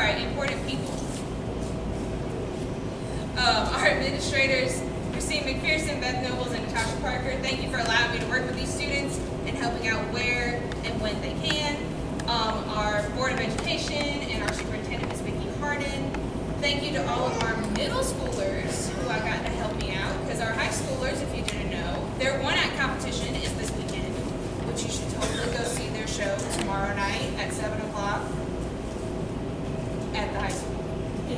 important people. Our administrators, Christine McPherson, Beth Nobles, and Natasha Parker, thank you for allowing me to work with these students and helping out where and when they can. Our Board of Education and our Superintendent, Ms. Vicki Harden. Thank you to all of our middle schoolers who I got to help me out, because our high schoolers, if you didn't know, their one-act competition is this weekend, which you should totally go see their show tomorrow night at 7 o'clock at the high school.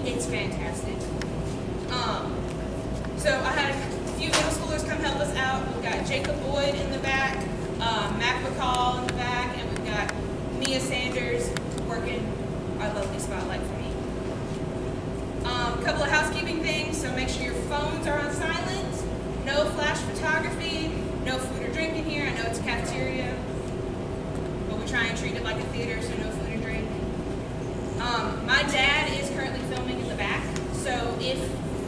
It's fantastic. So I had a few middle schoolers come help us out. We've got Jacob Boyd in the back, Mac McCall in the back, and we've got Mia Sanders working our lovely spotlight for me. A couple of housekeeping things, so make sure your phones are on silent, no flash photography, no food or drink in here. I know it's a cafeteria, but we try and treat it like a theater, so no food and drink. My dad is currently filming in the back, so if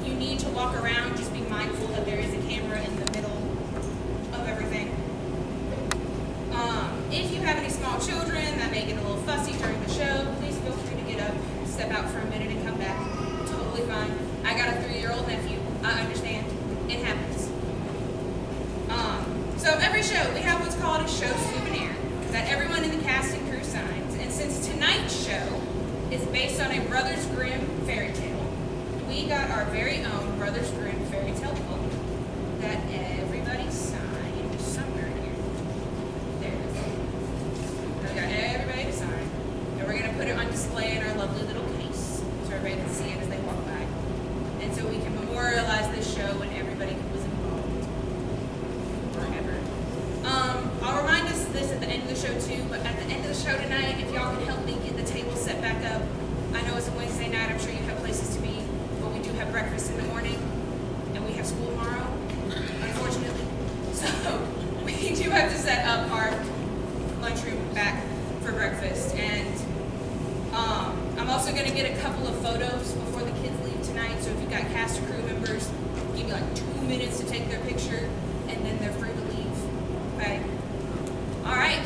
you need to walk around, just be mindful that there is a camera in the middle of everything. If you have any small children that may get a little fussy during the show, please feel free to get up, step out for a minute, and come back. Totally fine. I got a 3-year-old nephew. I understand. It happens. So every show, we have what's called a show souvenir that everyone in the cast and crew signs. And since tonight's show is based on a Brothers Grimm fairy tale, we got our very own Brothers Grimm fairy tale book that everybody signed somewhere here. There it is. So we got everybody to sign. And we're going to put it on display in our lovely little case so everybody can see it as they walk by. And so we can memorialize this show and everybody who was involved forever. I'll remind us of this at the end of the show too, but at the end of the show tonight, if y'all can help me get the table set back up. I know it's a Wednesday night, I'm sure you have places to be, but we do have breakfast in the morning, and we have school tomorrow, unfortunately. So we do have to set up our lunchroom back for breakfast. And I'm also going to get a couple of photos before the kids leave tonight, so if you've got cast or crew members, give me like 2 minutes to take their picture, and then they're free to leave. Okay? All right.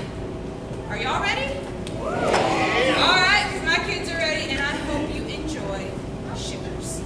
Are y'all ready? All right, because my kids are ready, and I hope you enjoy Shivers.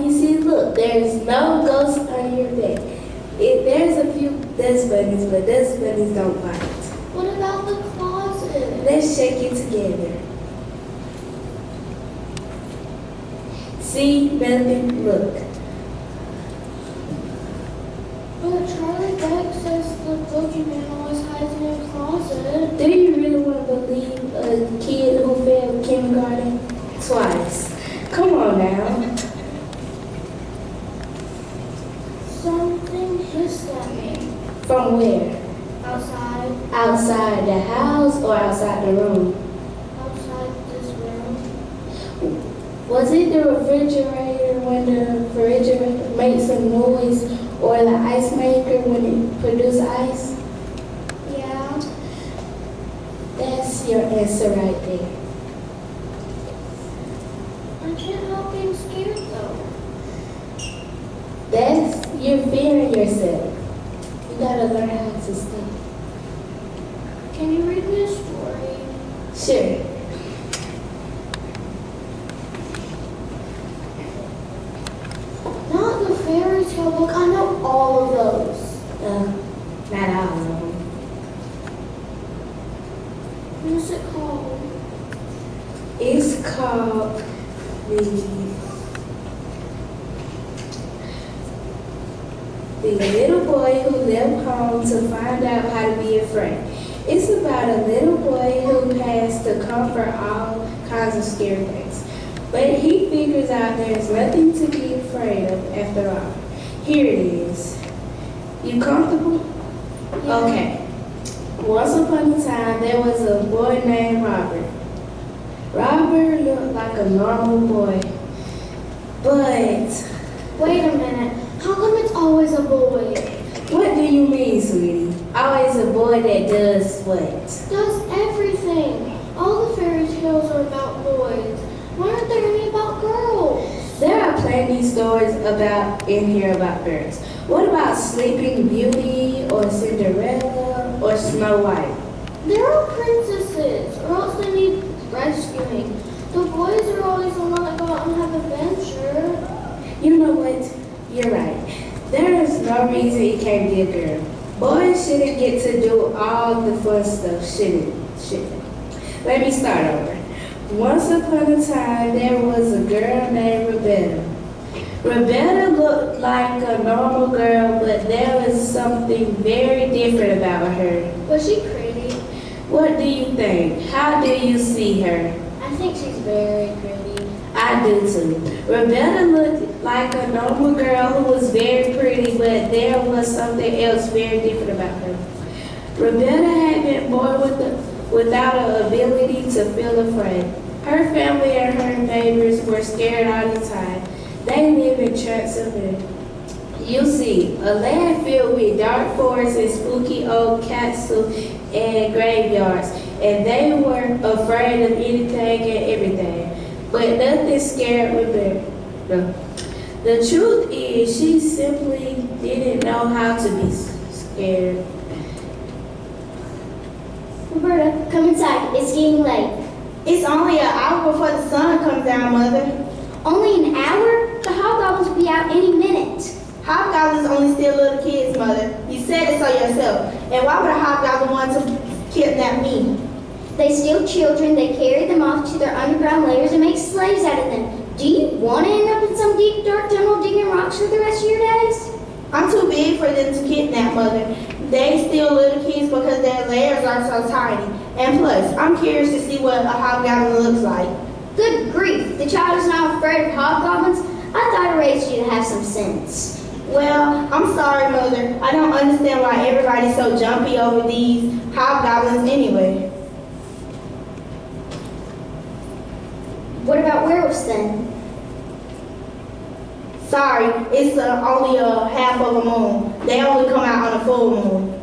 See, look, there's no ghost on your bed. There's a few dust bunnies, but dust bunnies don't bite. What about the closet? Let's check it together. See, nothing, look. But Charlie Beck says the boogeyman always hides in your closet. Do you really want to believe a kid who failed kindergarten twice? Come on now. Something hissed at me. From where? Outside. Outside the house or outside the room? Outside this room. Was it the refrigerator when the refrigerator made some noise, or the ice maker when it produced ice? Yeah. That's your answer right there. I can't help being scared though. You're fearing yourself. You gotta learn how to stop. Can you read me a story? Sure. Not the fairy tale book. I know all of those. Not all of them. What is it called? It's called The Little Boy Who Left Home to Find Out How to Be a Friend. It's about a little boy who has to comfort all kinds of scary things. But he figures out there's nothing to be afraid of after all. Here it is. You comfortable? Yeah. Okay. Once upon a time, there was a boy named Robert. Robert looked like a normal boy, but Wait a minute. How come it's always a boy? what do you mean, sweetie? Always a boy that does what? Does everything. All the fairy tales are about boys. Why aren't there any about girls? There are plenty stories in here about birds. What about Sleeping Beauty or Cinderella or Snow White? There are princesses, or else they need rescuing. The boys are always the ones that go out and have adventure. You know what? You're right. There is no reason it can't be a girl. Boys shouldn't get to do all the fun stuff, shouldn't they? Let me start over. Once upon a time, there was a girl named Roberta. Roberta looked like a normal girl, but there was something very different about her. Was she pretty? What do you think? How do you see her? I think she's very pretty. I do too. Roberta looked like a normal girl who was very pretty, but there was something else very different about her. Roberta had been born without an ability to feel afraid. Her family and her neighbors were scared all the time. They live in Transylvania. You see, a land filled with dark forests and spooky old castles and graveyards, and they were afraid of anything and everything. But nothing scared Roberta. The truth is, she simply didn't know how to be scared. Roberta, come inside. It's getting late. It's only an hour before the sun comes down, Mother. Only an hour? The hobgoblins will be out any minute. Hobgoblins only steal little kids, Mother. You said it so yourself. And why would a hobgoblin want to kidnap me? They steal children, they carry them off to their underground lairs and make slaves out of them. Do you want to end up in some deep, dark tunnel digging rocks for the rest of your days? I'm too big for them to kidnap, Mother. They steal little kids because their lairs are so tiny. And plus, I'm curious to see what a hobgoblin looks like. Good grief, the child is not afraid of hobgoblins? I thought I raised you to have some sense. Well, I'm sorry, Mother. I don't understand why everybody's so jumpy over these hobgoblins anyway. What about werewolves then? Sorry, it's only a half of a moon. They only come out on a full moon.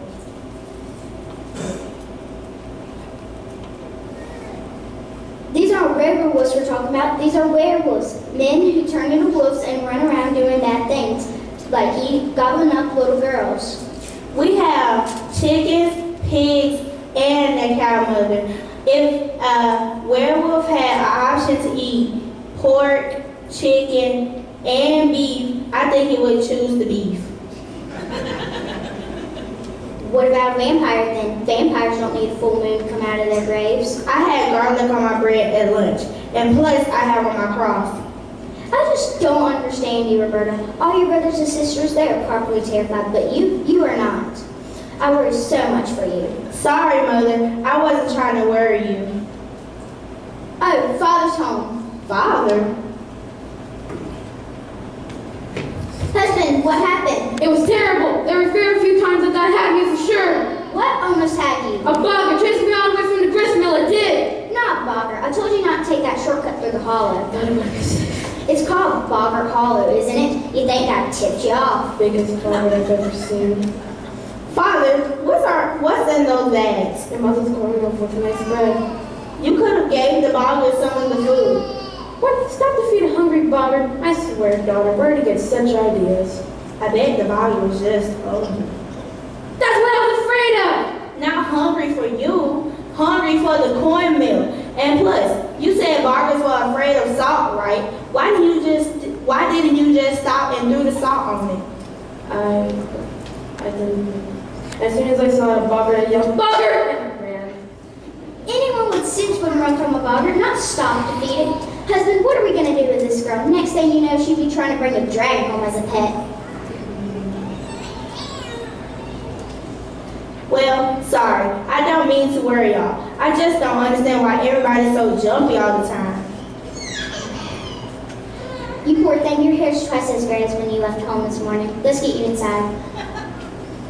These aren't regular wolves we're talking about. These are werewolves. Men who turn into wolves and run around doing bad things, like gobbling up little girls. We have chickens, pigs, and a cow, Mother. If a werewolf had an option to eat pork, chicken, and beef, I think he would choose the beef. What about a vampire then? Vampires don't need a full moon to come out of their graves. I had garlic on my bread at lunch, and plus I have on my cross. I just don't understand you, Roberta. All your brothers and sisters, they are properly terrified, but you are not. I worry so much for you. Sorry, Mother. I wasn't trying to worry you. Oh, Father's home. Father? Husband, what happened? It was terrible. There were very few times that had me for sure. What almost had you? A bugger chased me all the way from the grist mill. It did. Not Bogger. I told you not to take that shortcut through the hollow. It's called Bogger Hollow, isn't it? You think I tipped you off? Biggest bird I've ever seen. Father, what's in those bags? Your mother's going over for tonight's bread. You could have gave the bogger some of the food. What? Stop to feed a hungry bogger. I swear, daughter, where to get such ideas? I bet the bogger was just hungry. That's what I was afraid of. Not hungry for you, hungry for the cornmeal. And plus, you said boggers were afraid of salt, right? Why didn't you just stop and do the salt on me? I didn't. As soon as I saw a bogger, I yelled, "Bogger!" and ran. Anyone with sense would run from a bogger, not stop to feed it. Husband, what are we going to do with this girl? Next thing you know, she'd be trying to bring a dragon home as a pet. Well, sorry. I don't mean to worry y'all. I just don't understand why everybody's so jumpy all the time. You poor thing, your hair's twice as gray as when you left home this morning. Let's get you inside.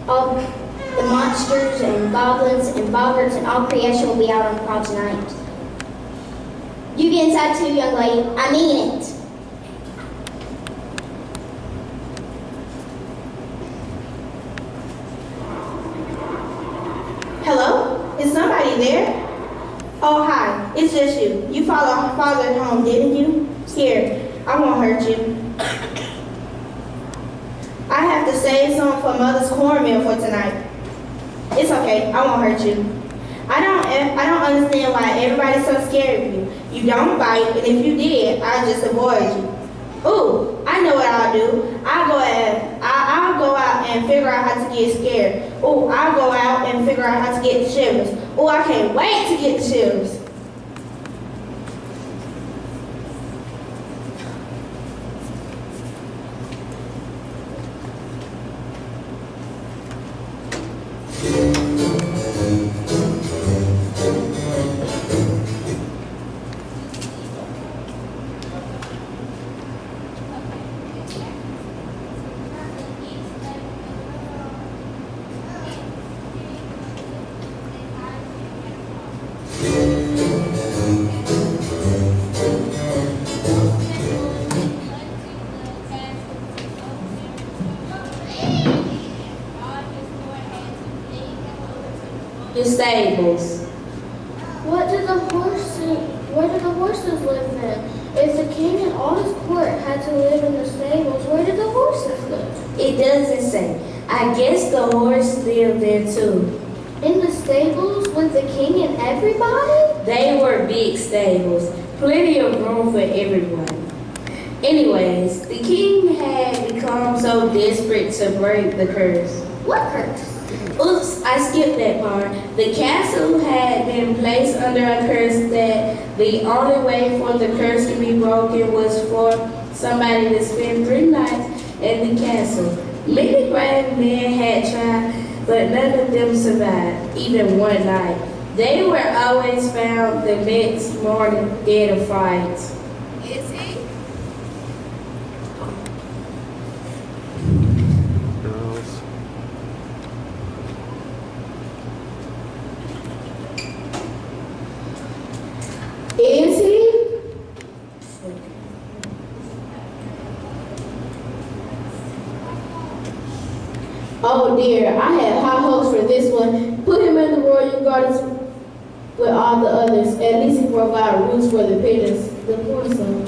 All the monsters and goblins and boggarts and all creation will be out on the prowl tonight. You get inside too, young lady. I mean it. Hello? Is somebody there? Oh, hi. It's just you. You followed father home, didn't you? Here, I won't hurt you. I have to save some for Mother's cornmeal for tonight. It's okay. I won't hurt you. I don't understand why everybody's so scared of you. You don't bite, and if you did, I'd just avoid you. Ooh, I know what I'll do. I'll go out and figure out how to get scared. Ooh, I'll go out and figure out how to get the shivers. Ooh, I can't wait to get the shivers. The stables. Where do the horses live then? If the king and all his court had to live in the stables, where did the horses live? It doesn't say. I guess the horse lived there too. In the stables with the king and everybody? They were big stables, plenty of room for everyone. Anyways, the king had become so desperate to break the curse. What curse? Oops, I skipped that part. The castle had been placed under a curse that the only way for the curse to be broken was for somebody to spend 3 nights in the castle. Many brave men had tried, but none of them survived, even 1 night. They were always found the next morning dead of fright. Is he? Is he? Oh dear, I had high hopes for this one. Put him in the royal gardens with all the others. At least he provided roots for the pigeons. The poor son.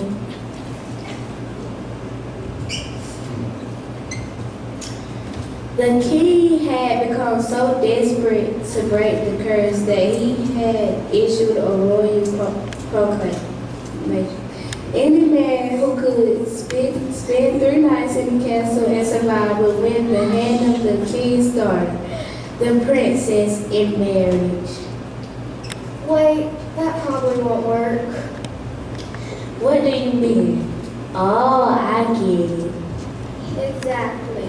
The king had become so desperate to break the curse that he had issued a royal proclamation. Any man who could spend 3 nights in the castle and survive would win the hand of the king's daughter, the princess, in marriage. Wait, that probably won't work. What do you mean? Oh, I get it. Exactly.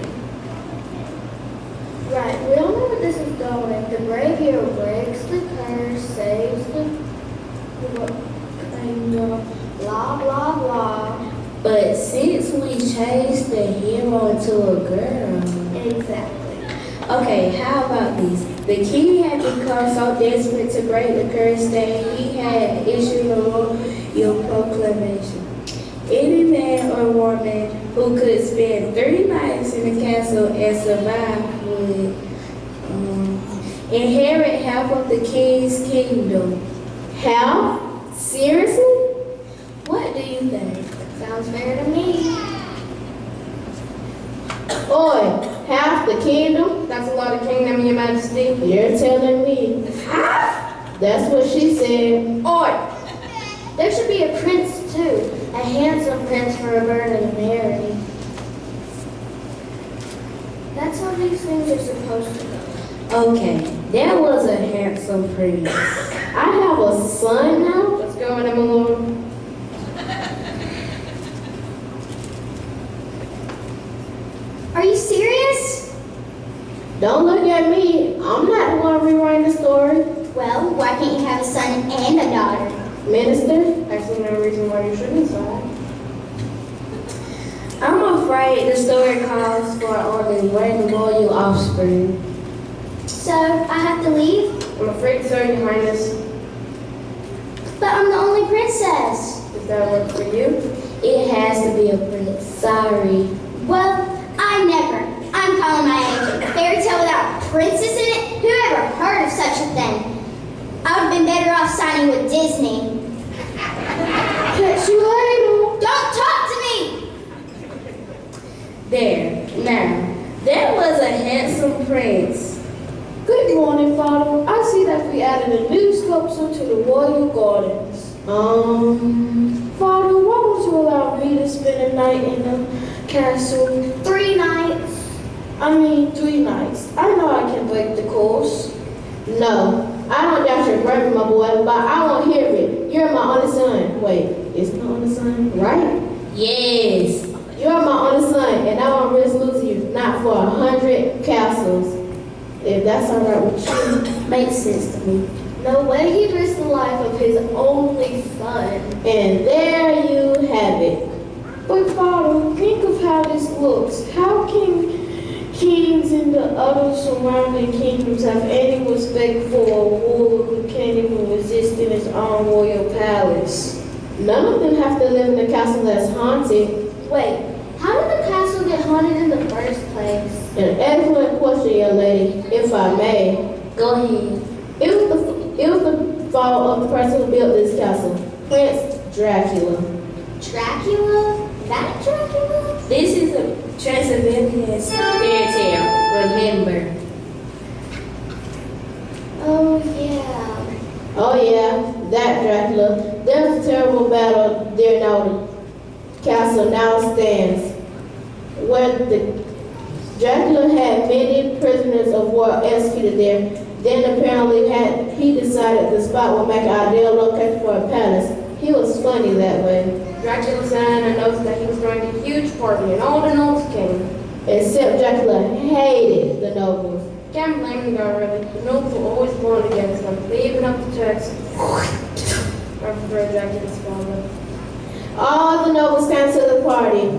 Right, we all know where this is going. The brave hero breaks the curse, saves the kingdom, blah, blah, blah. But since we changed the hero into a girl... Exactly. Okay, how about this? The king had become so desperate to break the curse that he had issued a royal proclamation. Any man or woman who could spend 30 nights in the castle and survive would inherit half of the king's kingdom. Half? Seriously? What do you think? Sounds fair to me. Oi, half the kingdom? That's a lot of kingdom, Your Majesty. You're telling me. Half? That's what she said. Oi! There should be a prince too. A handsome prince for Roberta to marry. That's how these things are supposed to go. Okay, that was a handsome prince. I have a son now. Let's go in, Lord. Are you serious? Don't look at me. I'm not the one rewriting the story. Well, why can't you have a son and a daughter? Minister, I see no reason why you shouldn't sign. I'm afraid the story calls for only one loyal offspring. So, I have to leave? I'm afraid so, Your Highness. But I'm the only princess. Does that work for you? It has to be a prince. Sorry. Well, I never. I'm calling my agent. A fairy tale without a princess in it? Who ever heard of such a thing? I would have been better off signing with Disney. Catch you later. Don't talk to me! There. Now, there was a handsome prince. Good morning, Father. I see that we added a new sculpture to the royal gardens. Father, why won't you allow me to spend a night in the castle? 3 nights. 3 nights. I know I can break the course. No, I don't doubt your bravery, my boy, but I won't hear it. You're my only son. Wait, is my only son right? Yes. You're my only son, and I won't risk losing you, not for 100 castles. If that's all right with you, makes sense to me. No way he'd risk the life of his only son. And there you have it. But Father, think of how this looks. How can kings in the other surrounding kingdoms have any respect for a ruler who can't even resist in his own royal palace? None of them have to live in a castle that's haunted. Wait, how did the castle get haunted in the first place? An excellent question, young lady, if I may. Go ahead. It was the fault of the person who built this castle, Prince Dracula. Dracula? That Dracula? This is a Transylvanian fairy tale, remember. Oh, yeah. Oh yeah, that Dracula. There was a terrible battle there now. The castle now stands, where the Dracula had many prisoners of war executed there. Then apparently he decided the spot would make an ideal location for a palace. He was funny that way. Dracula signed a notice that he was throwing a huge party and all the nobles came. Except Dracula hated the nobles. Can't blame the guy really. The nobles were always born against him. They even up the Turks. I prefer Dracula's father. All the nobles came to the party.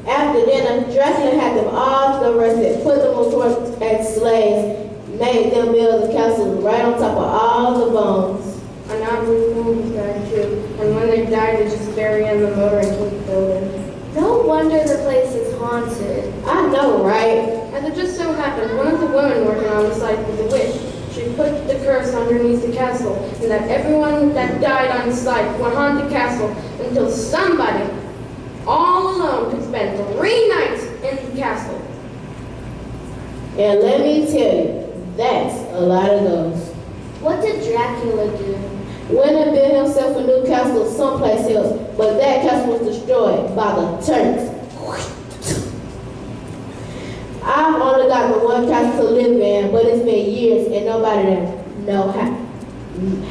After dinner, Dracula had them all arrested, put them on torch as slaves, made them build the castle right on top of all the bones. And I believe nobles died too. And when they died, they just bury in the motor and keep building. No wonder the place is haunted. I know, right? And it just so happened, one of the women working on the site was a witch. She put the curse underneath the castle, and that everyone that died on the site would haunt the castle until somebody, all alone, could spend 3 nights in the castle. And let me tell you, that's a lot of those. What did Dracula do? Went and built himself a new castle someplace else, but that castle was destroyed by the Turks. I've only got the one castle to live in, but it's been years and nobody know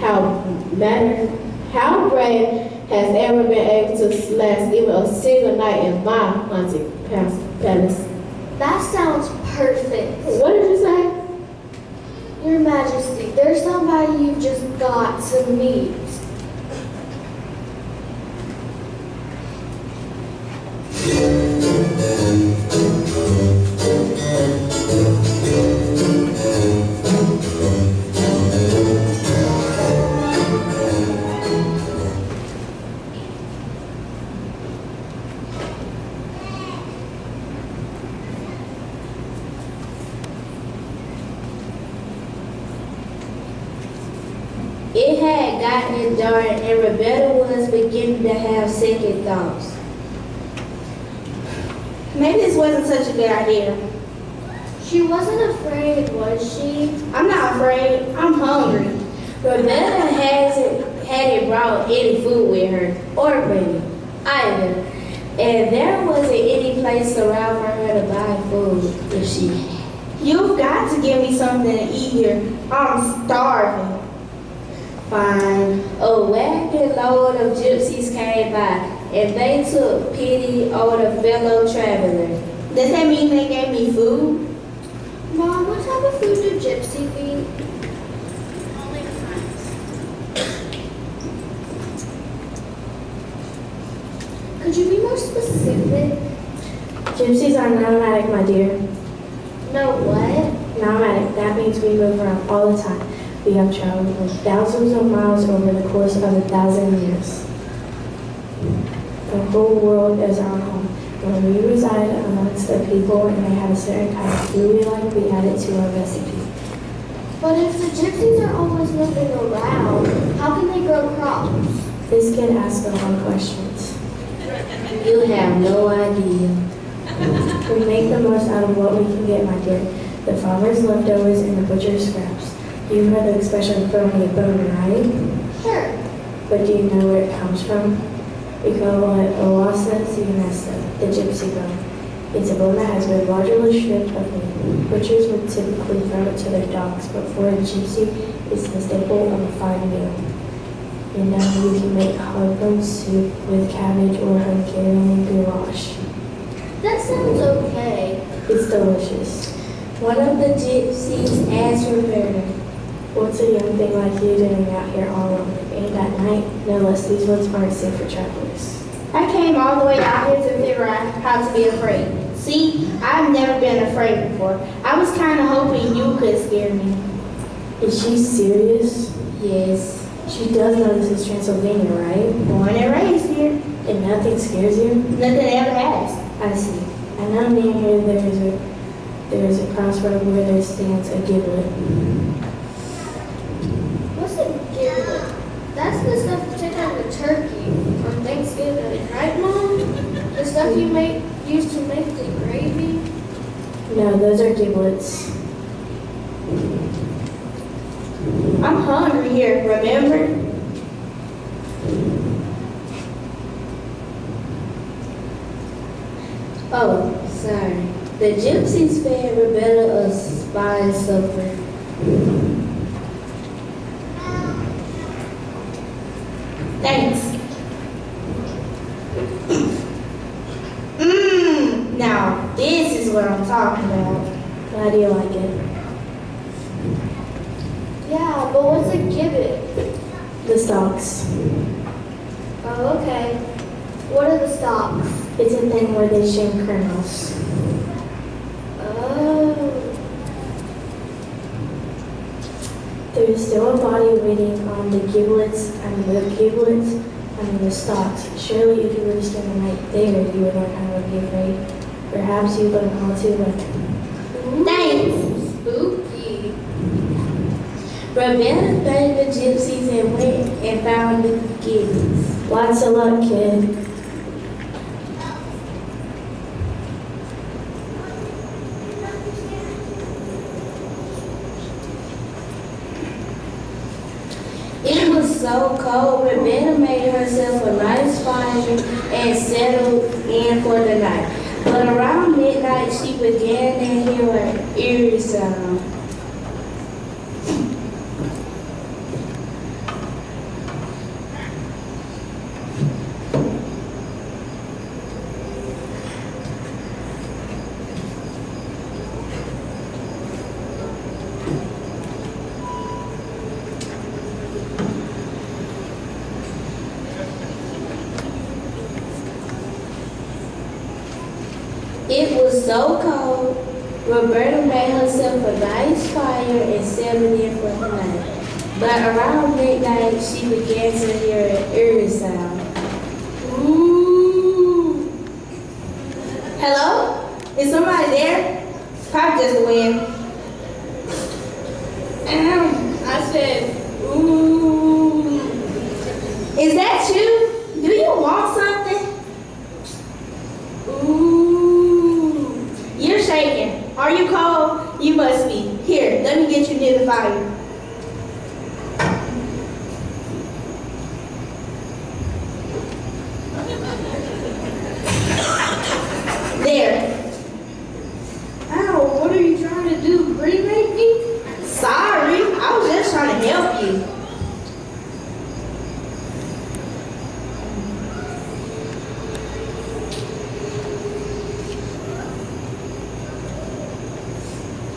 how brave has ever been able to last even a single night in my haunted palace. That sounds perfect. What did you say? Your Majesty, there's somebody you've just got to meet. It had gotten dark and Roberta was beginning to have second thoughts. Maybe this wasn't such a good idea. She wasn't afraid, was she? I'm not afraid. I'm hungry. Roberta hadn't brought any food with her, or money, either. And there wasn't any place around for her to buy food if she had. You've got to give me something to eat here. I'm starving. Fine. A wagon load of gypsies came by, and they took pity on a fellow traveler. Does that mean they gave me food? Mom, what type of food do gypsies eat? Only the front. Could you be more specific? Gypsies are nomadic, my dear. No, what? Nomadic, that means we move around all the time. We have traveled thousands of miles over the course of 1,000 years. The whole world is our home. When we reside amongst the people and they have a certain kind of food we like, we add it to our recipe. But if the gypsies are always moving around, how can they grow crops? This kid asks a lot of questions. You have no idea. We make the most out of what we can get, my dear. The farmer's leftovers and the butcher's scraps. You've heard the expression throw me a bone, right? Sure. But do you know where it comes from? We call it Oasa Sienesta, the gypsy bone. It's a bone that has been largely stripped of meat. Butchers would typically throw it to their dogs, but for a gypsy, it's the staple of a fine meal. You know, you can make hog bone soup with cabbage or Hungarian goulash. That sounds okay. It's delicious. One of the gypsies asked Roberta, "What's a young thing like you doing out here all alone? And at night, no less, these woods aren't safe for travelers." I came all the way out here to figure out how to be afraid. See, I've never been afraid before. I was kind of hoping you could scare me. Is she serious? Yes. She does know this is Transylvania, right? Born and raised here. And nothing scares you? Nothing ever has. I see. I know near here there is a crossroad where there stands a giblet. What's a giblet? That's the stuff you take out of the turkey on Thanksgiving, right, Mom? The stuff you use to make the gravy? No, those are giblets. I'm hungry here, remember? Oh, sorry. The gypsies fed Roberta a fine supper. Thanks. Now, this is what I'm talking about. How do you like it? Yeah, but what's a gibbet? The stalks. Oh, okay. What are the stalks? It's a thing where they shame kernels. Oh. There's still a body waiting on the the stalks. Surely if you were to spend the night there, you would learn how to be afraid. Perhaps you'd learn how to Thanks. Spooky. Roberta thanked the gypsies and went and found the gibbets. Lots of luck, kid. It was so cold, Roberta made herself a nice fire and settled in for the night. But around midnight, she began to hear an eerie sound. It was so cold, Roberta made herself a nice fire and settled in for the night. But around midnight, she began to hear an eerie sound. Ooh. Hello? Is somebody there? Probably just the wind. I said, ooh. Is that you? Do you want something? Ooh. You're shaking. Are you cold? You must be. Here, let me get you near the fire. There. Ow, what are you trying to do? Cremate me? Sorry, I was just trying to help you.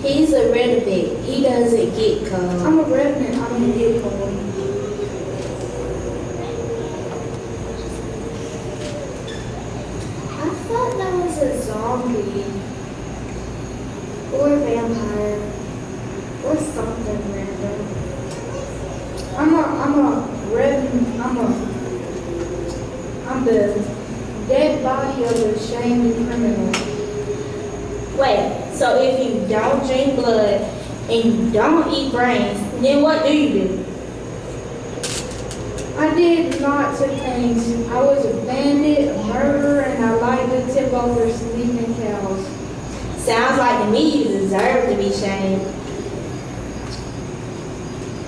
He's a renegade. He doesn't get cold. I'm a revenant. I'm gonna get cold. zombie. Or a vampire. Or something random. I'm the dead body of a shamed criminal. Wait, so if you don't drink blood and you don't eat brains, then what do you do? I did lots of things. I was a bandit, a murderer, and I liked to tip over sleeping cows. Sounds like to me you deserve to be shamed.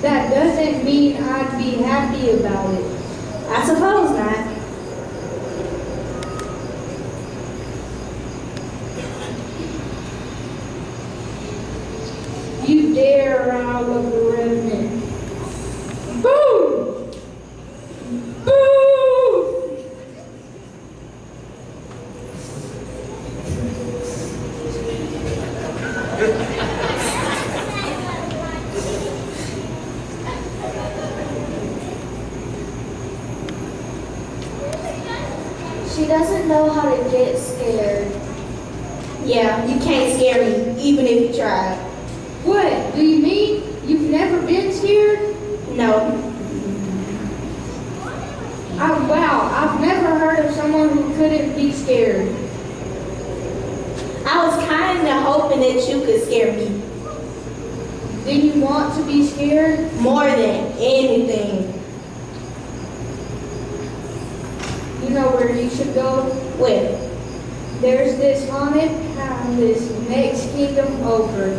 That doesn't mean I'd be happy about it. I suppose not. You dare round up the revenant. Boo! Boo! She doesn't know how to get scared. Yeah, you can't scare me, even if you tried. What? Do you mean you've never been scared? No. Wow, I've never heard of someone who couldn't be scared. I was kind of hoping that you could scare me Do you want to be scared? more than anything. You know where you should go? Well, There's this haunted palace next kingdom over.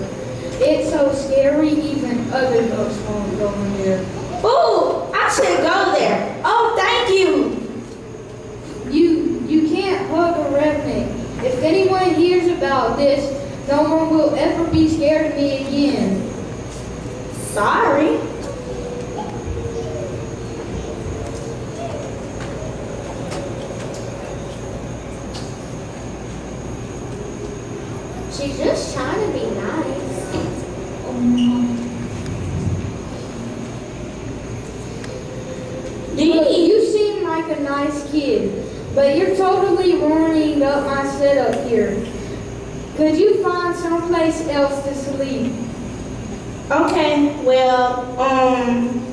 It's so scary, even other ghosts won't go in there. ooh, I should go there. Oh, thank you. You can't hug a revenant. If anyone hears about this, no one will ever be scared of me again. Sorry. She's just trying to be nice. You seem like a nice kid, but you're totally ruining up my setup here. Could you find someplace else to sleep? Okay, well,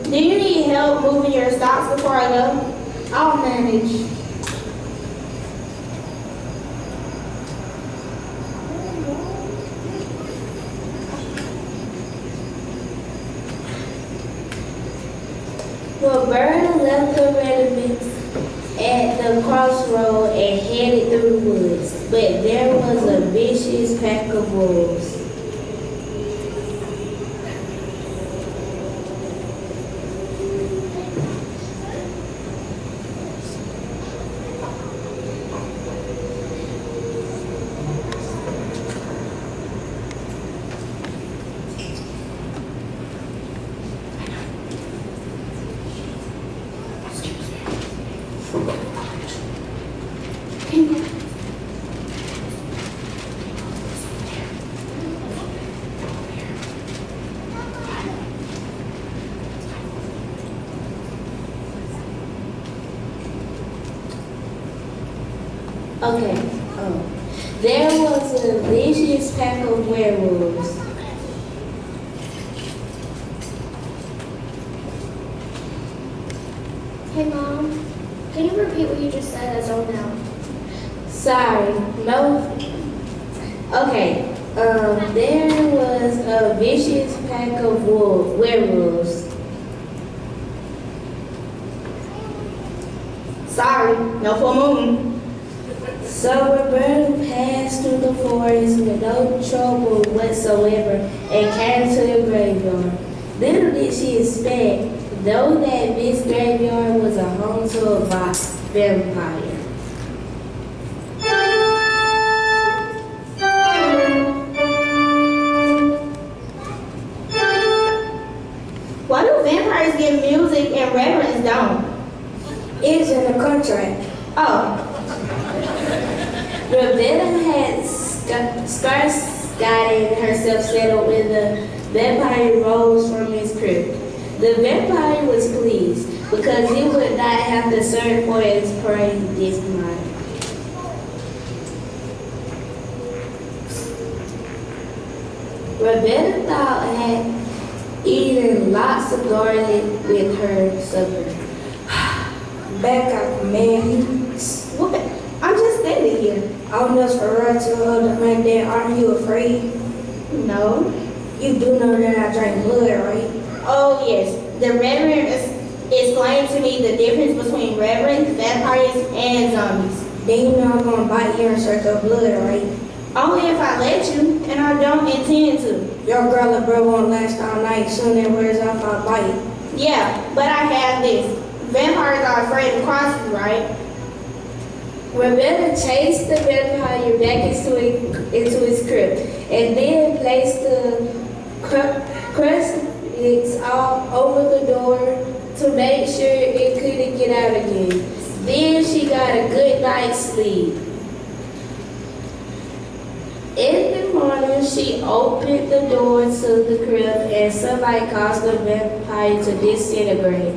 do you need help moving your stocks before I go? I'll manage. Roberta left her regiments at the crossroad and headed through the woods, but there was a vicious pack of wolves. Okay, there was a vicious pack of werewolves. Hey, Mom. Can you repeat what you just said? I zoned out. Sorry, no. Okay, there was a vicious pack of werewolves. Sorry, no full moon. So Roberta passed through the forest with no trouble whatsoever and came to the graveyard. Little did she expect, though, that this graveyard was a home to a vampire. Why do vampires get music and reverends don't? It's in the contract. Oh, Roberta had scarce gotten herself settled when the vampire rose from his crib. The vampire was pleased because he would not have to search for his prey this night. Roberta thought had eaten lots of garlic with her supper. Back up, man. What? I'm just standing here. All those Roberta other man there, aren't you afraid? No. You do know that I drank blood, right? Oh, yes. The Reverend explained to me the difference between reverends, vampires, and zombies. Then you know I'm gonna bite you and suck your blood, right? Only if I let you, and I don't intend to. Your girl and bro won't last all night. Soon it wears off, I'll bite. Yeah, but I have this. Vampires are afraid of crosses, right? Roberta chased the vampire back into his crypt and then placed the crucifix all over the door to make sure it couldn't get out again. Then she got a good night's sleep. In the morning, she opened the door to the crypt and sunlight caused the vampire to disintegrate.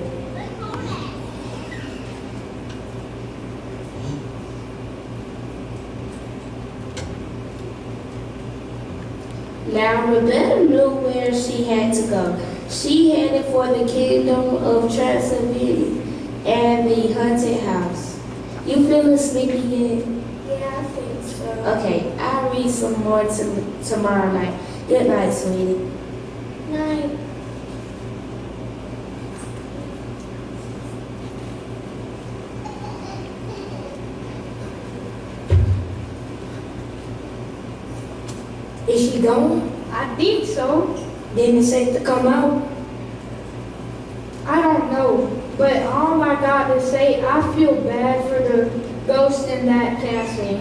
Now, Roberta knew where she had to go. She headed for the kingdom of Transylvania and the haunted house. You feeling sleepy yet? Yeah, I think so. Okay, I'll read some more tomorrow night. Good night, sweetie. Night. Is she gone? I think so. Didn't it say to come out? I don't know. But all I got to say, I feel bad for the ghost in that castle.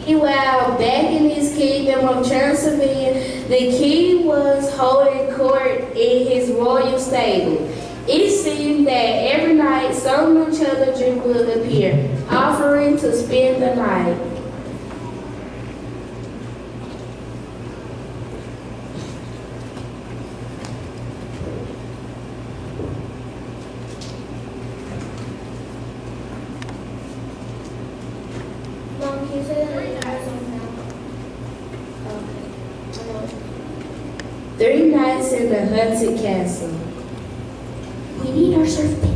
Meanwhile, back in his kingdom of Transylvania, the king was holding court in his royal stable. It seemed that every night some new children would appear, offering to spend the night. Mom, can you say that again? 3 nights in the haunted castle. We need our surfboard.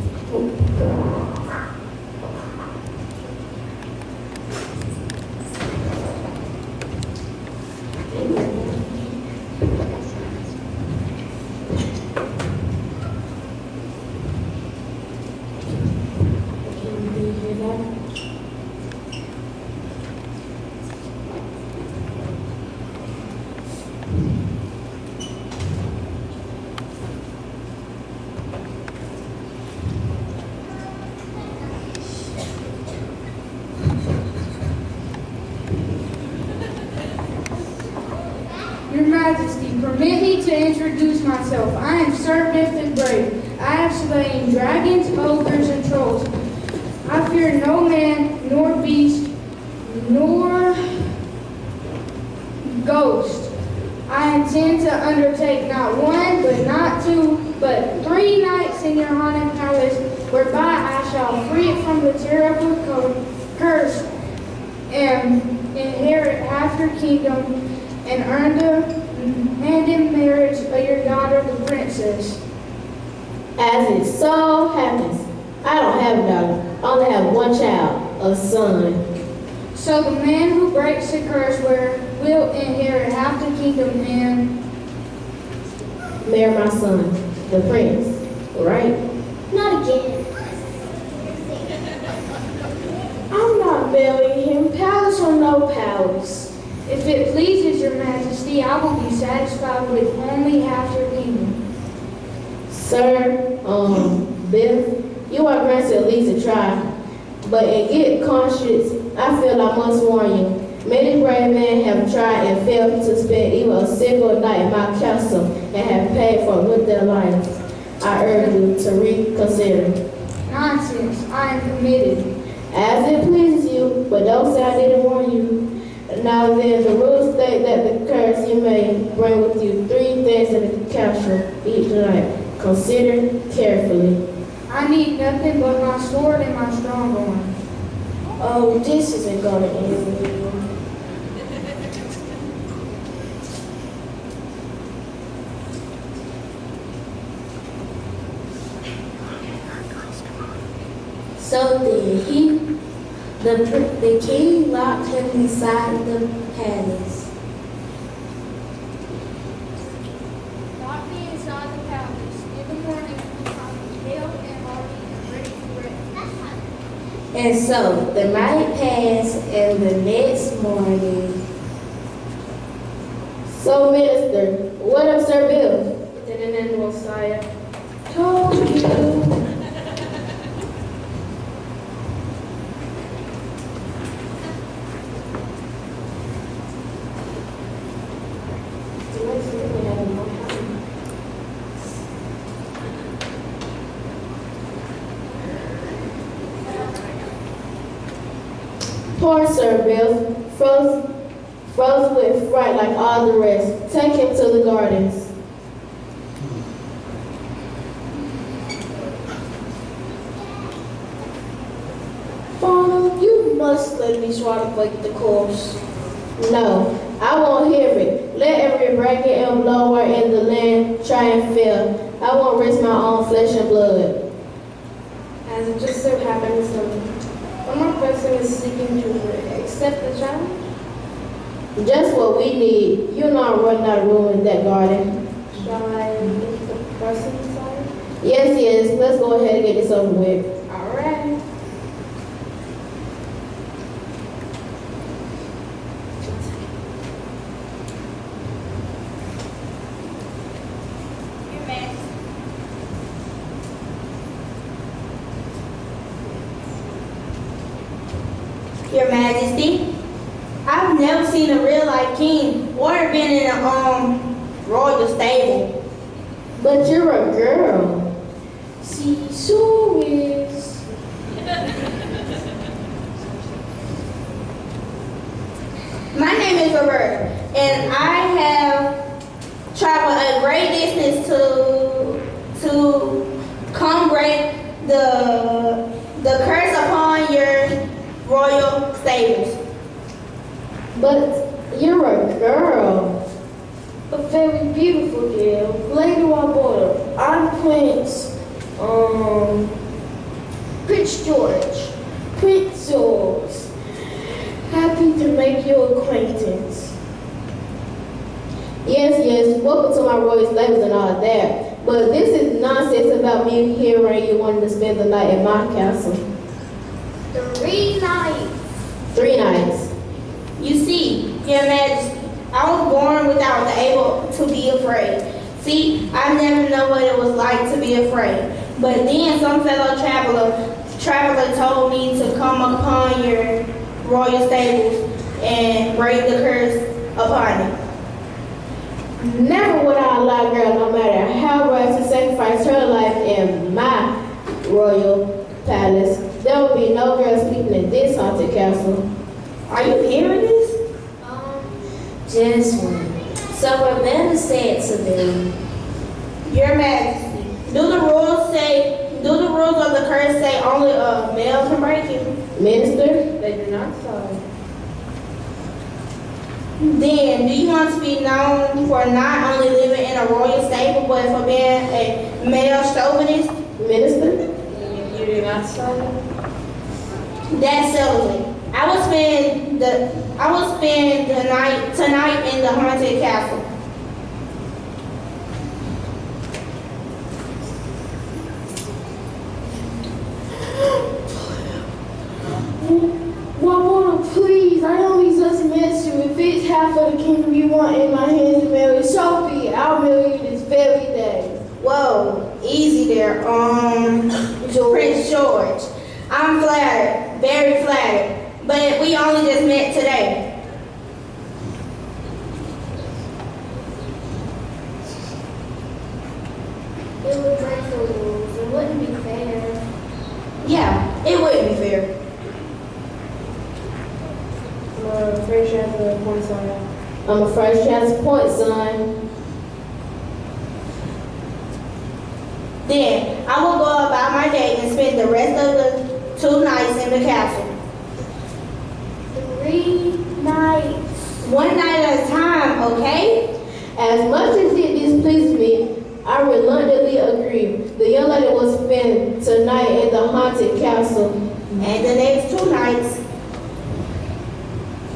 Your Majesty, permit me to introduce myself. I am Sir Biffin Brave. I have slain dragons, ogres, and trolls. I fear no man, nor beast, nor ghost. I intend to undertake not 1, but not 2, but 3 nights in your haunted palace, whereby I shall free it from the terrible curse and inherit half your kingdom and earn the hand in marriage of your daughter, the princess. As it so happens, I don't have a daughter. I only have one child, a son. So the man who breaks the curse will inherit half the kingdom and Marry my son, the prince, right? Not again. I'm not marrying him, palace or no palace. If it pleases your majesty, I will be satisfied with only half your kingdom. Sir, Biff, you are granted at least a try, but in good conscience, I feel I must warn you. Many brave men have tried and failed to spend even a single night in my castle and have paid for it with their lives. I urge you to reconsider. Nonsense. I am committed. As it pleases you, but don't say I didn't warn you. Now then, the rules state that the curse you may bring with you 3 things in the castle each night. Consider carefully. I need nothing but my sword and my strong arm. Oh, this isn't gonna end well. So then the king locked him inside the palace. Lock me inside the palace. In the morning, I will be hale and hearty and ready for rest. And so the night passed, and the next morning. So, Minister, what of Sir Bill? Didn't end well, sire. Told you. Poor Sir Bill, froze with fright like all the rest. Take him to the gardens. Father, you must let me try to break the course. No, I won't hear it. Let every bracket and blower in the land try and fail. I won't risk my own flesh and blood. As it just so happens, one more person is seeking to accept the challenge. Just what we need. You know I'm running out of room in that garden. Shall I get the person inside? Yes, let's go ahead and get this over with. All right. Your Majesty. Your Majesty, I've never seen a real life king or been in a royal stable. But you're a girl. See, so is. My name is Roberta, and I have traveled a great distance to come break the curse upon your royal stables. But you're a girl. A very beautiful girl. Lady Roberta. I'm Prince George. Prince George. Happy to make your acquaintance. Yes, welcome to my royal stables and all that. But this is nonsense about me hearing you wanting to spend the night at my castle. 3 nights. 3 nights. You see, Your Majesty, I was born without able to be afraid. See, I never know what it was like to be afraid. But then some fellow traveler told me to come upon your royal stables and break the curse upon it. Never would I allow a girl, no matter how brave, to sacrifice her life in my royal palace. There will be no girl sleeping in this haunted castle. Are you hearing this? Just one. So Roberta said to them, Your Majesty, do the rules of the curse say only a male can break it? Minister, They do not solve. Then, do you want to be known for not only living in a royal stable, but for being a male chauvinist? Minister, You do not solve. That settles it. I will spend the night tonight in the haunted castle. Roberta, please, I only just met you. If it's half of the kingdom you want in my hands to marry, so be it. I'll marry you this very day. Whoa, easy there, Prince George. I'm flattered, very flattered, but we only just met today. wouldn't be fair. I'm afraid she has a point sign. I'm afraid she has a point sign. Then I will go about my day and spend the rest of the 2 nights in the castle. 3 nights. 1 night at a time, okay? As much as it displeased me, I reluctantly agreed. The young lady will spend tonight in the haunted castle, And the next 2 nights.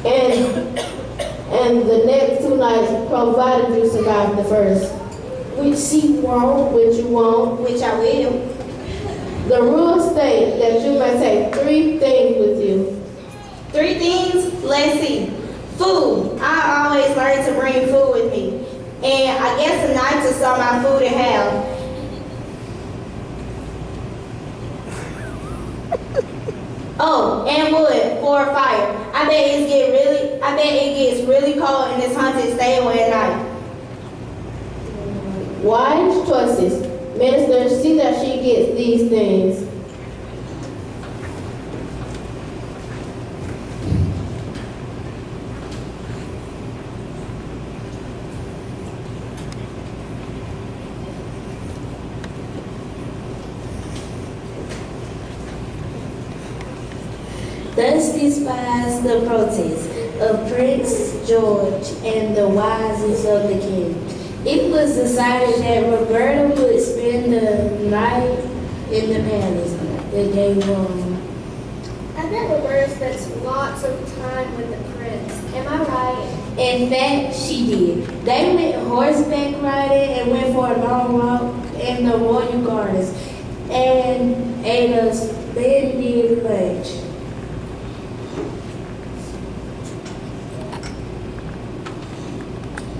and the next 2 nights, provided you survive the first. Which she won't, which you won't. Which I will. The rules state that you must take 3 things with you. 3 things? Let's see. Food. I always learn to bring food with me. And I guess tonight to saw my food in half. Oh, and wood for a fire. I bet it gets really cold in this haunted stable at night. Wise choices. Minister, see that she gets these things. Thus despised the protest of Prince George and the wisest of the king. It was decided that Roberta would spend the night in the palace the day long. I bet Roberta spends lots of time with the prince. Am I right? In fact, she did. They went horseback riding and went for a long walk in the royal gardens and ate a splendid lunch.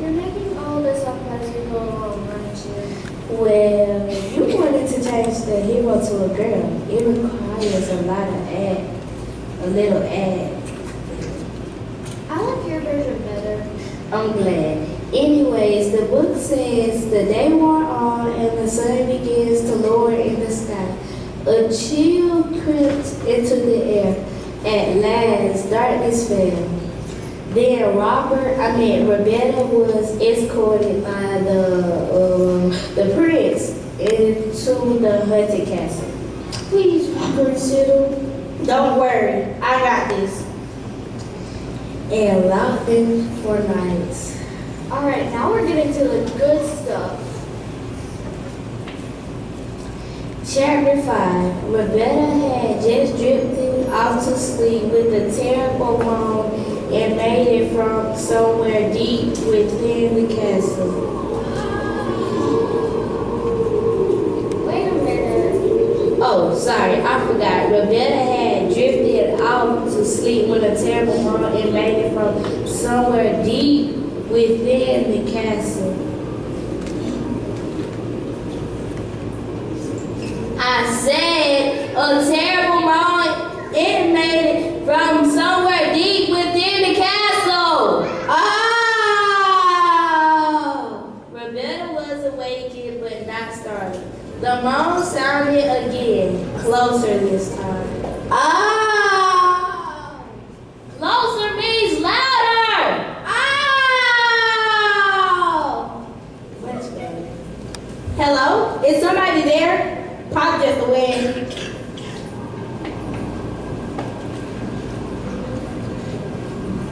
You're making all this up as you go along, aren't you? Well, you wanted to change the hero to a girl. It requires a little ad. I like your version better. I'm glad. Anyways, the book says the day wore on and the sun begins to lower in the sky. A chill crept into the air. At last, darkness fell. Then Roberta was escorted by the prince into the haunted castle. Please reconsider. Don't worry, I got this. And locked in for nights. Alright, now we're getting to the good stuff. Chapter 5. Roberta had just drifted off to sleep with a terrible moan and made it from somewhere deep within the castle. Wait a minute. Oh, sorry, I forgot. Roberta had drifted off to sleep with a terrible moan and made it from somewhere deep within the castle. I said a terrible moan. It made it from somewhere deep within the castle. Oh! Roberta was awakened but not startled. The moan sounded again, closer this time. Oh! Closer means louder. Oh! Much better. Hello? Is somebody there? Probably just the wind.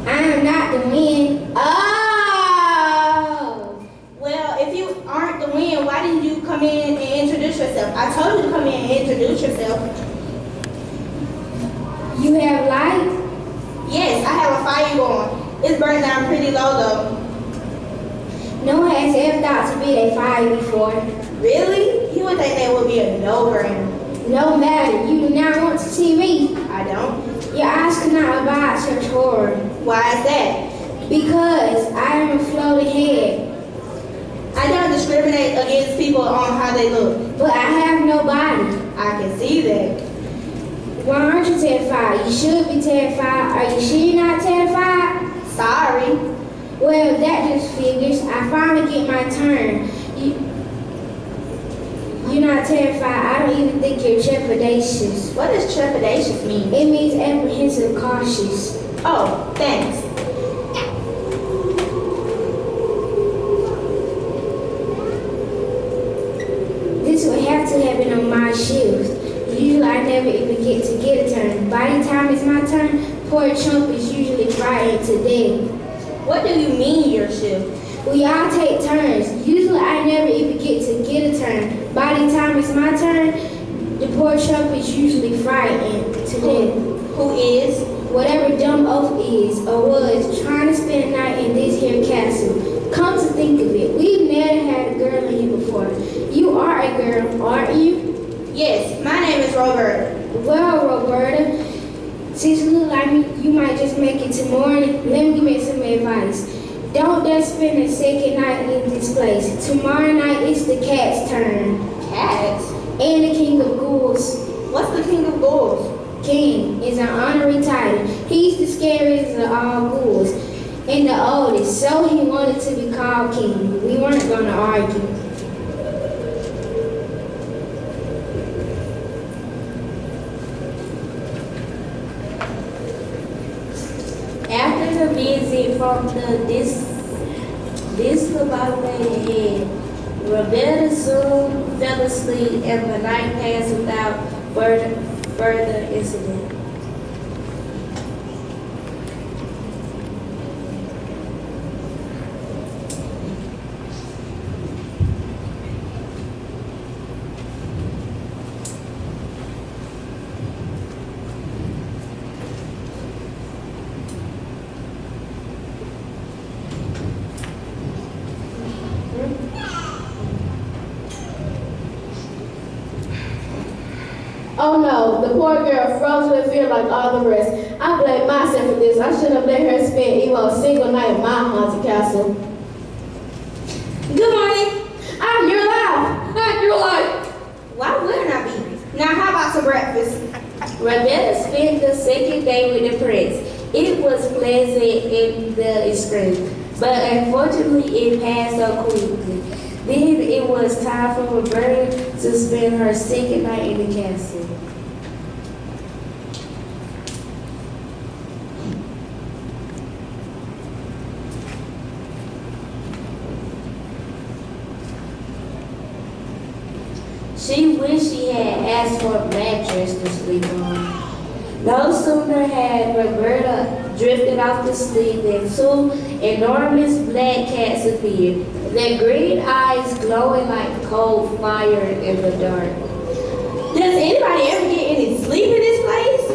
I am not the wind. Oh! Well, if you aren't the wind, why didn't you come in and introduce yourself? I told you to come in and introduce yourself. You have light? Yes, I have a fire going. It's burning down pretty low though. No one has ever thought to be a fire before. Really? You would think that would be a no-brainer. No matter, you do not want to see me. I don't. Your eyes cannot abide such horror. Why is that? Because I am a floating head. I don't discriminate against people on how they look. But I have no body. I can see that. Why aren't you terrified? You should be terrified. Are you sure you're not terrified? Sorry. Well, that just figures. I finally get my turn. You not terrified. I don't even think you're trepidatious. What does trepidatious mean? It means apprehensive, cautious. Oh, thanks. This would have to happen on my shift. Usually I never even get a turn. By the time it's my turn, poor Trump is usually frightened to death. What do you mean your shift? We all take turns. Usually I never even get a turn. By the time it's my turn, the poor Trump is usually frightened to death. Who is? Whatever dumb oaf is or was trying to spend a night in this here castle. Come to think of it, we've never had a girl in here before. You are a girl, aren't you? Yes, my name is Roberta. Well, Roberta, since you look like me, you might just make it to morning. Let me give you some advice. Don't just spend a second night in this place. Tomorrow night it's the cat's turn. Cats? And the king of ghouls. What's the king of ghouls? King is an honorary title. He's the scariest of all ghouls and the oldest, so he wanted to be called king. We weren't going to argue. After the visit from the discombobulated head, Roberta soon fell asleep and the night passed without further incident. Oh no, the poor girl froze with fear like all the rest. I blame myself for this. I should have let her spend even a single night in my haunted castle. Good morning. You're alive! You're alive! Why wouldn't I be? Now how about some breakfast? Roberta spent the second day with the prince. It was pleasant in the extreme, but unfortunately it passed so quickly. Then it was time for Roberta to spend her second night in the castle. She wished she had asked for a mattress to sleep on. No sooner had Roberta drifted off to sleep than two enormous black cats appeared, their green eyes glowing like cold fire in the dark. Does anybody ever get any sleep in this place?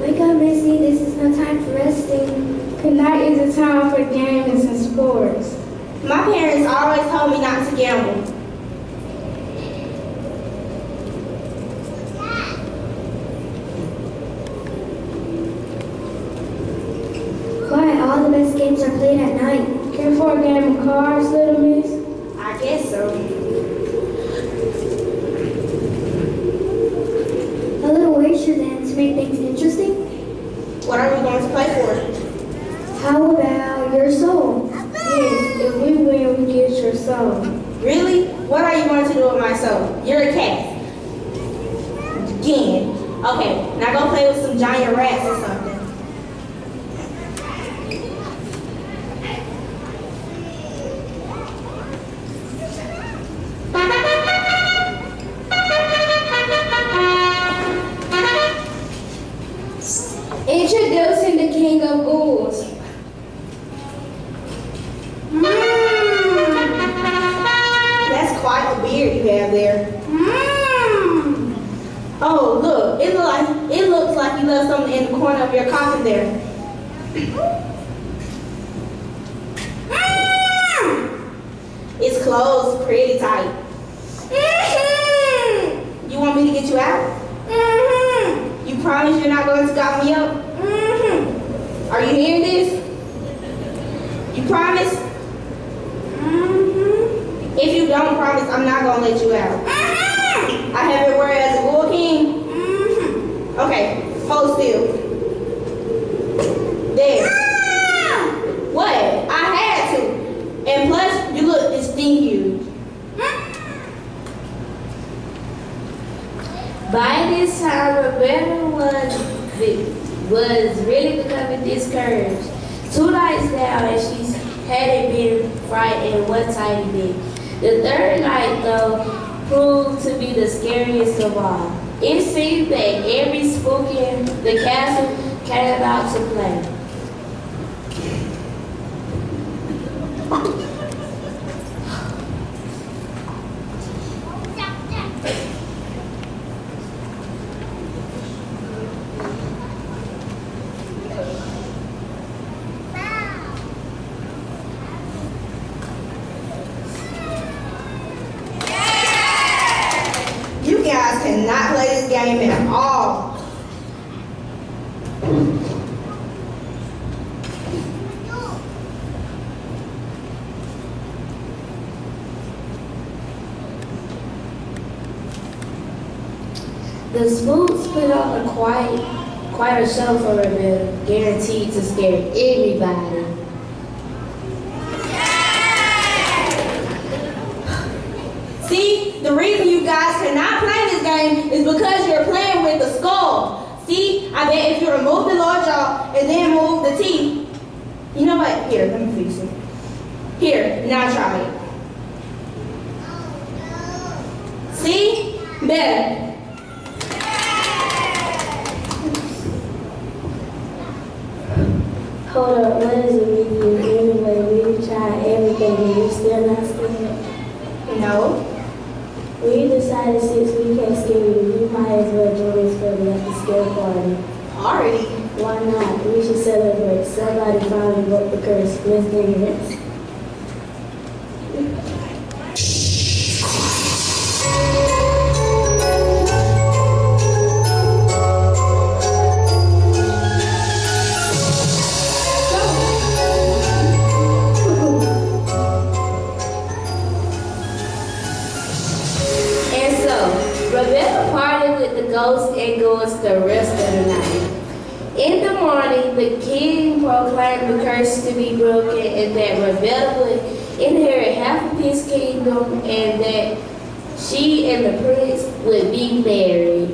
Wake up, Missy. This is no time for resting. Tonight is a time for games and sports. My parents always told me not to gamble. Why? All the best games are played at night. Care for a game of cards, little miss? I guess so. A little wager then to make things interesting. What are we going to play for? How about your soul? Yes, if we win, we get your soul. Really? What are you going to do with my soul? You're a cat. Again. Okay, now go play with some giant rats or something. Introducing the king of ghouls. That's quite a beard you have there. Oh, look. It looks like you left something in the corner of your coffin there. It's closed pretty tight. You want me to get you out? You promise you're not going to stop me up? Are you hearing this? You promise? If you don't promise, I'm not going to let you out. I have your word as a bull king? Okay, hold still. There. What? sting you. By this time, Roberta was really becoming discouraged. 2 nights down, and she hadn't been frightened one tiny bit. The third night, though, proved to be the scariest of all. It seemed that every spook in the castle came out to play. You guys cannot play this game at all. The spooks put on quite a show for Roberta, guaranteed to scare everybody. See, the reason you guys cannot play this game is because you're playing with the skull. See, I bet if you remove the lower jaw and then move the teeth, you know what? Here, let me fix it. Here, now try it. See? Better. Hold up, what is it with you? Anyway, we've tried everything and you're still not scared. No. We decided since we can't scare you, you might as well join us for the after scare party. Party? Why not? We should celebrate. Somebody finally broke the curse. Let's dance. Roberta partied with the ghosts and ghosts the rest of the night. In the morning, the king proclaimed the curse to be broken and that Roberta would inherit half of his kingdom and that she and the prince would be married.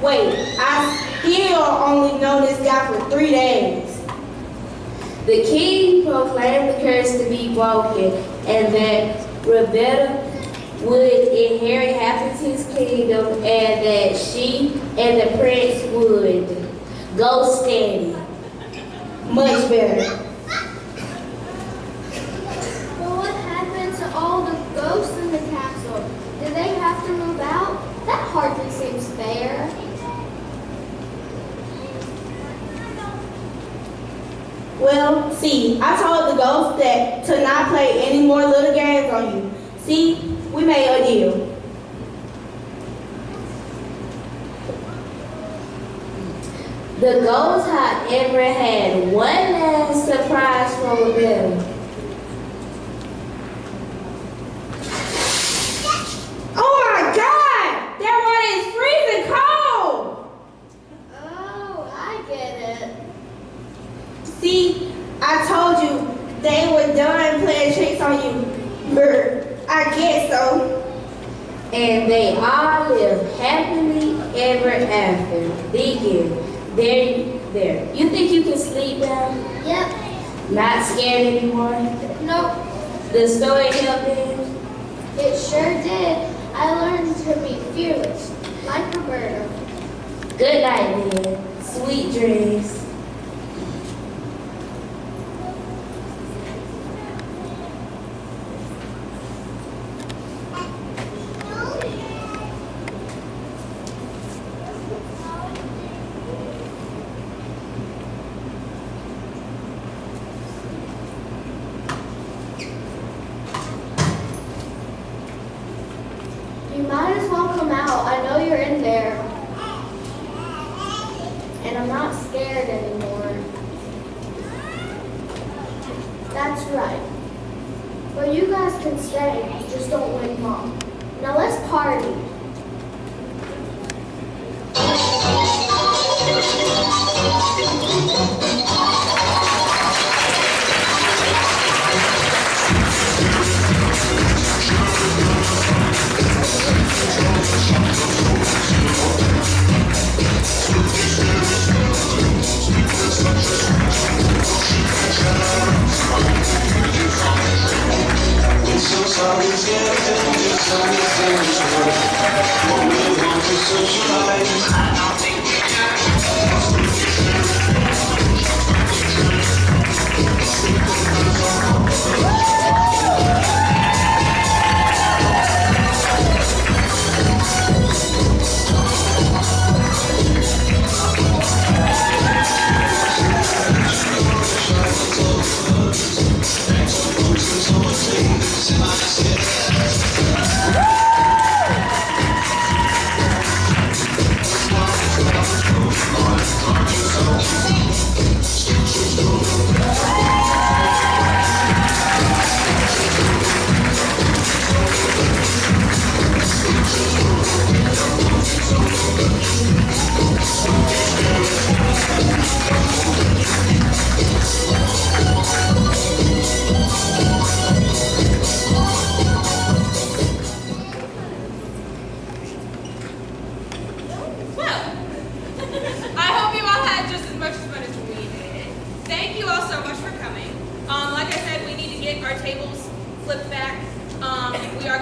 Wait, I still only known this guy for 3 days. The king proclaimed the curse to be broken and that Roberta would inherit half of his kingdom and that she and the prince would go steady. Much better. Well, what happened to all the ghosts in the castle? Did they have to move out? That hardly seems fair. Well, see, I told the ghost that to not play any more little games on you. See, we made a deal. The ghosts, however, had one last surprise for them. Oh my God! That water is freezing cold! Oh, I get it. See, I told you they were done playing tricks on you. Brr, I guess so. And they all lived happily ever after. The end. There. You think you can sleep now? Yep. Not scared anymore? Nope. The story helped him? It sure did. I learned to be fearless, like Roberta. Good night, then. Sweet dreams. You might as well come out. I know you're in there. And I'm not scared anymore. That's right. But you guys can stay. Just don't wake Mom. Now let's party.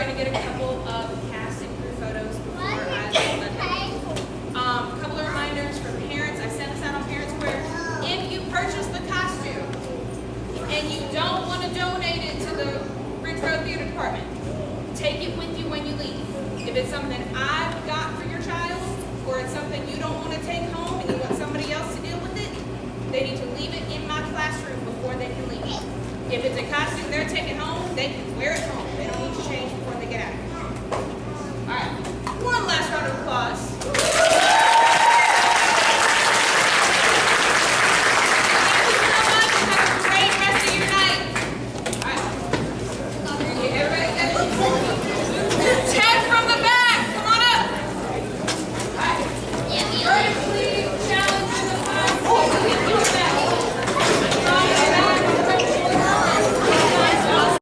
going to get a couple of cast and crew photos before I let them. A couple of reminders for parents. I sent this out on Parent Square. If you purchase the costume and you don't want to donate it to the Ridge Road Theater Department, take it with you when you leave. If it's something I've got for your child, or it's something you don't want to take home and you want somebody else to deal with it, they need to leave it in my classroom before they can leave. If it's a costume they're taking home, they can wear it home. They don't need to change